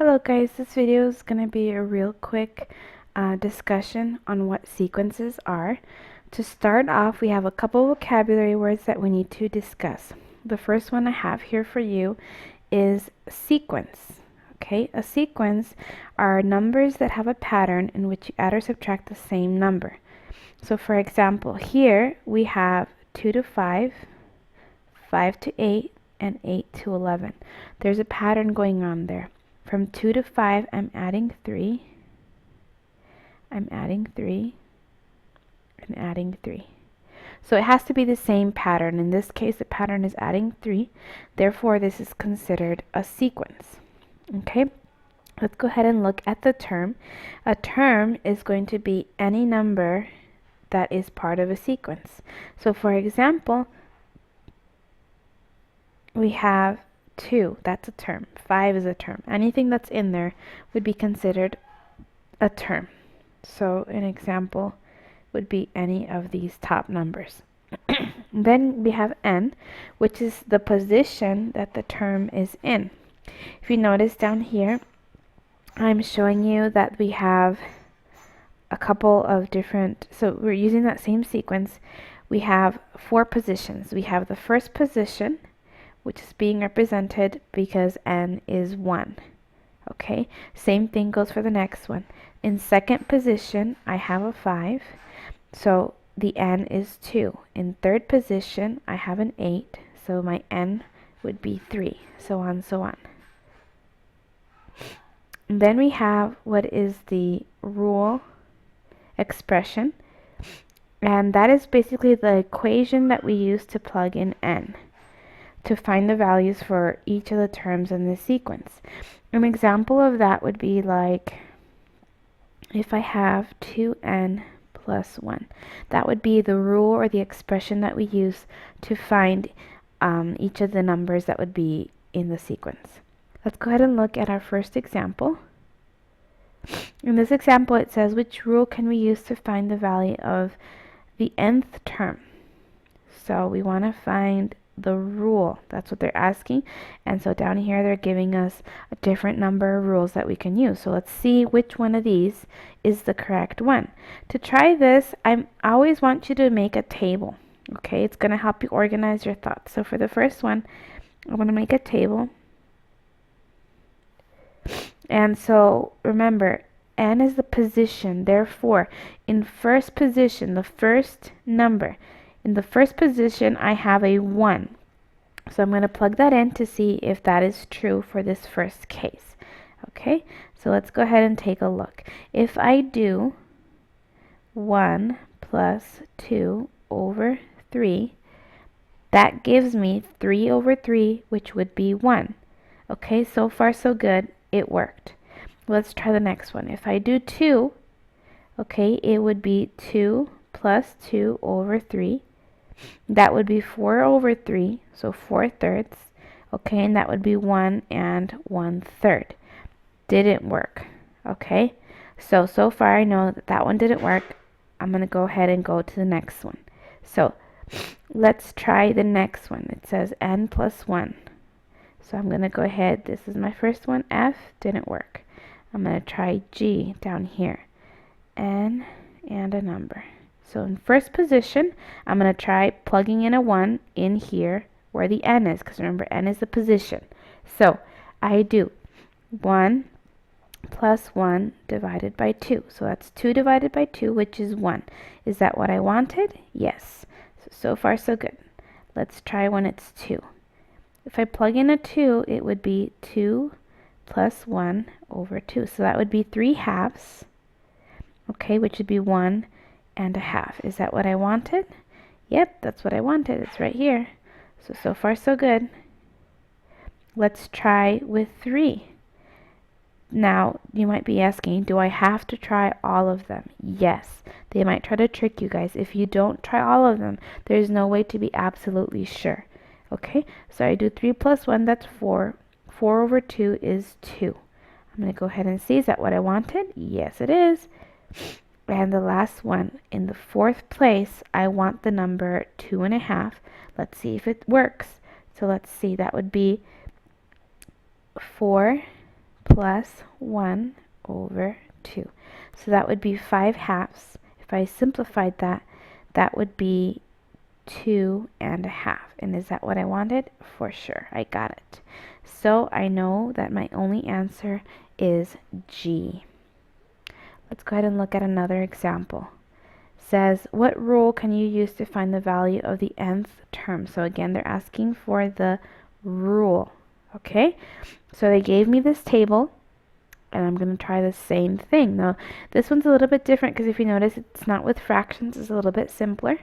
Hello guys, this video is going to be a real quick discussion on what sequences are. To start off, we have a couple vocabulary words that we need to discuss. The first one I have here for you is sequence. Okay, a sequence are numbers that have a pattern in which you add or subtract the same number. So for example, here we have 2 to 5, 5 to 8, and 8 to 11. There's a pattern going on there. From 2 to 5, I'm adding 3, I'm adding 3, and adding 3. So it has to be the same pattern. In this case, the pattern is adding 3. Therefore, this is considered a sequence. Okay, let's go ahead and look at the term. A term is going to be any number that is part of a sequence. So for example, we have 2, that's a term. 5 is a term. Anything that's in there would be considered a term. So an example would be any of these top numbers. Then we have n, which is the position that the term is in. If you notice down here, I'm showing you that we have a couple of different, so we're using that same sequence. We have 4 positions. We have the first position, which is being represented because n is 1. Okay, same thing goes for the next one. In second position, I have a 5, so the n is 2. In third position, I have an 8, so my n would be 3, so on, so on. And then we have what is the rule expression, and that is basically the equation that we use to plug in n to find the values for each of the terms in this sequence. An example of that would be like if I have 2n plus 1. That would be the rule or the expression that we use to find each of the numbers that would be in the sequence. Let's go ahead and look at our first example. In this example, it says, which rule can we use to find the value of the nth term? So we want to find the rule. That's what they're asking. And so down here they're giving us a different number of rules that we can use. So let's see which one of these is the correct one. To try this, I always want you to make a table. Okay, it's going to help you organize your thoughts. So for the first one, I'm going to make a table. And so remember, n is the position. Therefore, in first position, the first number, in the first position, I have a 1. So I'm going to plug that in to see if that is true for this first case. Okay, so let's go ahead and take a look. If I do 1 plus 2 over 3, that gives me 3 over 3, which would be 1. Okay, so far so good. It worked. Let's try the next one. If I do 2, okay, it would be 2 plus 2 over 3. That would be 4 over 3, so 4/3. Okay, and that would be 1 and 1/3. Didn't work. Okay, so far I know that that one didn't work. I'm going to go ahead and go to the next one. So let's try the next one. It says n plus 1. So I'm going to go ahead. This is my first one. F didn't work. I'm going to try G down here. N and a number. So in first position, I'm going to try plugging in a 1 in here where the n is, because remember, n is the position. So I do 1 plus 1 divided by 2. So that's 2 divided by 2, which is 1. Is that what I wanted? Yes. So far so good. Let's try when it's 2. If I plug in a 2, it would be 2 plus 1 over 2. So that would be 3/2, okay, which would be 1 and a half. Is that what I wanted? Yep, that's what I wanted. It's right here. So far so good. Let's try with 3. Now, you might be asking, do I have to try all of them? Yes. They might try to trick you guys. If you don't try all of them, there's no way to be absolutely sure. Okay, so I do 3 plus 1, that's 4. 4 over 2 is 2. I'm going to go ahead and see, is that what I wanted? Yes, it is. And the last one, in the fourth place, I want the number 2.5. Let's see if it works. So let's see, that would be 4 plus 1 over 2. So that would be 5/2. If I simplified that, that would be 2.5. And is that what I wanted? For sure, I got it. So I know that my only answer is G. Let's go ahead and look at another example. It says, what rule can you use to find the value of the nth term? So again, they're asking for the rule. Okay, so they gave me this table, and I'm going to try the same thing. Now, this one's a little bit different because if you notice, it's not with fractions. It's a little bit simpler.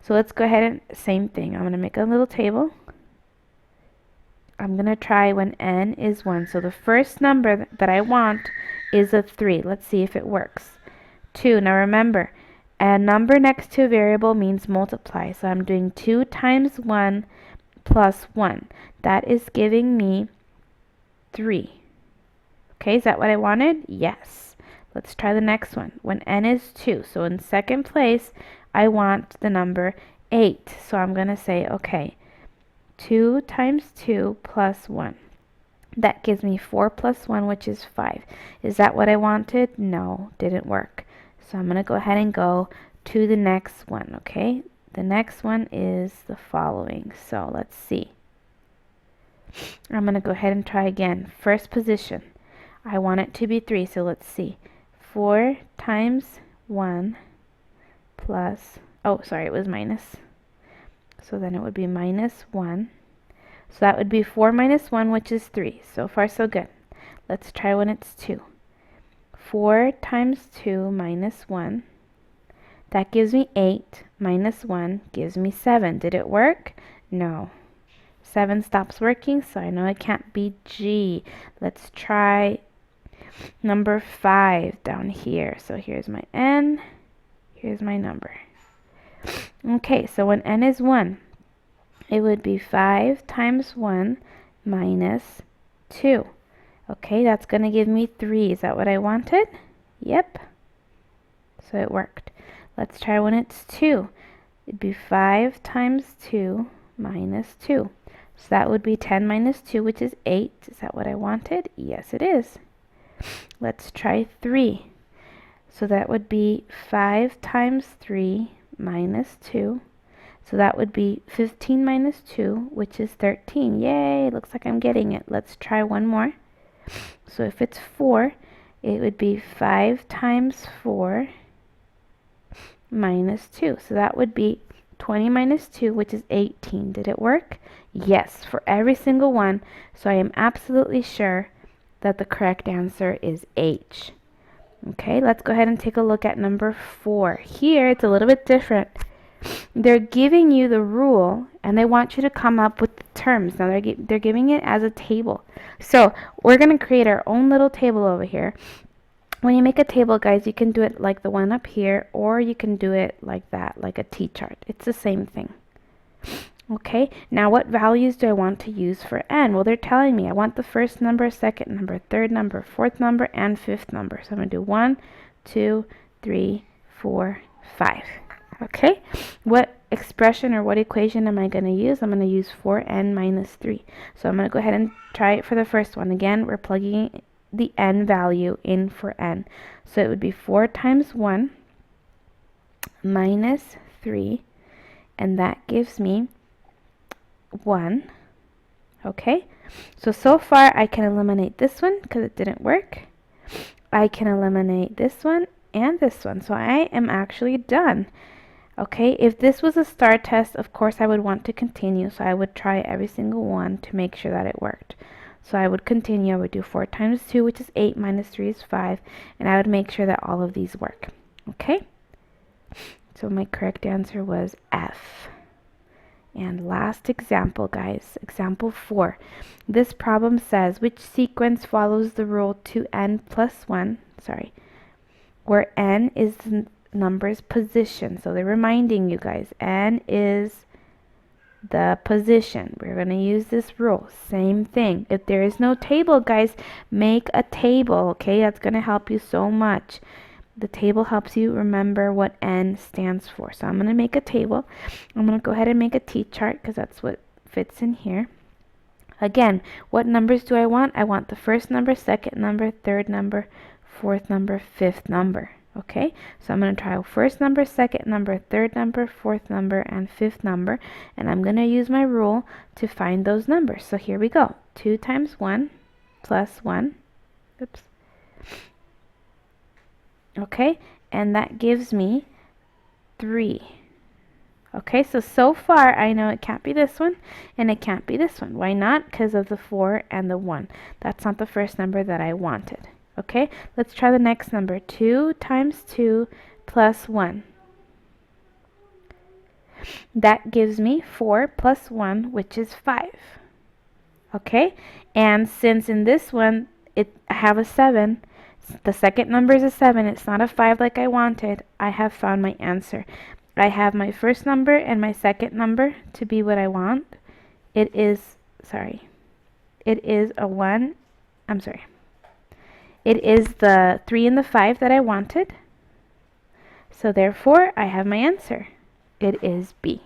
So let's go ahead and same thing. I'm going to make a little table. I'm going to try when n is 1. So the first number that I want is a 3. Let's see if it works. 2. Now remember, a number next to a variable means multiply. So I'm doing 2 times 1 plus 1. That is giving me 3. Okay, is that what I wanted? Yes. Let's try the next one. When n is 2. So in second place, I want the number 8. So I'm going to say, okay, 2 times 2 plus 1. That gives me 4 plus 1, which is 5. Is that what I wanted? No, didn't work. So I'm going to go ahead and go to the next one, okay? The next one is the following. So let's see. I'm going to go ahead and try again. First position. I want it to be 3, so let's see. 4 times 1 plus, oh, sorry, it was minus. So then it would be minus 1. So that would be 4 minus 1, which is 3. So far, so good. Let's try when it's 2. 4 times 2 minus 1. That gives me 8. Minus 1 gives me 7. Did it work? No. 7 stops working, so I know it can't be G. Let's try number 5 down here. So here's my n. Here's my number. Okay, so when n is 1, it would be 5 times 1 minus 2. Okay, that's going to give me 3. Is that what I wanted? Yep. So it worked. Let's try when it's 2. It'd be 5 times 2 minus 2. So that would be 10 minus 2, which is 8. Is that what I wanted? Yes, it is. Let's try 3. So that would be 5 times 3 minus 2. So that would be 15 minus 2, which is 13. Yay, looks like I'm getting it. Let's try one more. So if it's 4, it would be 5 times 4 minus 2. So that would be 20 minus 2, which is 18. Did it work? Yes, for every single one. So I am absolutely sure that the correct answer is H. Okay, let's go ahead and take a look at number 4. Here, it's a little bit different. They're giving you the rule, and they want you to come up with the terms. Now, they're giving it as a table. So we're going to create our own little table over here. When you make a table, guys, you can do it like the one up here, or you can do it like that, like a T-chart. It's the same thing. Okay, now what values do I want to use for n? Well, they're telling me I want the first number, second number, third number, fourth number, and fifth number. So I'm going to do 1, 2, 3, 4, 5. Okay, what expression or what equation am I going to use? I'm going to use 4n minus 3. So I'm going to go ahead and try it for the first one. Again, we're plugging the n value in for n. So it would be 4 times 1 minus 3, and that gives me 1. Okay, so far I can eliminate this one because it didn't work. I can eliminate this one and this one. So I am actually done. Okay, if this was a star test, of course I would want to continue. So I would try every single one to make sure that it worked. So I would continue. I would do 4 times 2, which is 8, minus 3 is 5. And I would make sure that all of these work. Okay, so my correct answer was F. And last example, guys, example 4. This problem says, which sequence follows the rule 2n plus 1, where n is the number's position. So they're reminding you guys, n is the position. We're going to use this rule. Same thing. If there is no table, guys, make a table, okay? That's going to help you so much. The table helps you remember what n stands for. So I'm going to make a table. I'm going to go ahead and make a T-chart because that's what fits in here. Again, what numbers do I want? I want the first number, second number, third number, fourth number, fifth number. Okay, so I'm going to try first number, second number, third number, fourth number, and fifth number. And I'm going to use my rule to find those numbers. So here we go. 2 times 1 plus 1. Oops. Okay, and that gives me 3. Okay, so far I know it can't be this one and it can't be this one. Why not? Because of the 4 and the 1. That's not the first number that I wanted. Okay, let's try the next number. 2 times 2 plus 1. That gives me 4 plus 1, which is 5. Okay, and since in this one I have a 7, the second number is a 7, it's not a 5 like I wanted, I have found my answer. I have my first number and my second number to be what I want. It is a 1, it is the 3 and the 5 that I wanted. So therefore, I have my answer. It is B.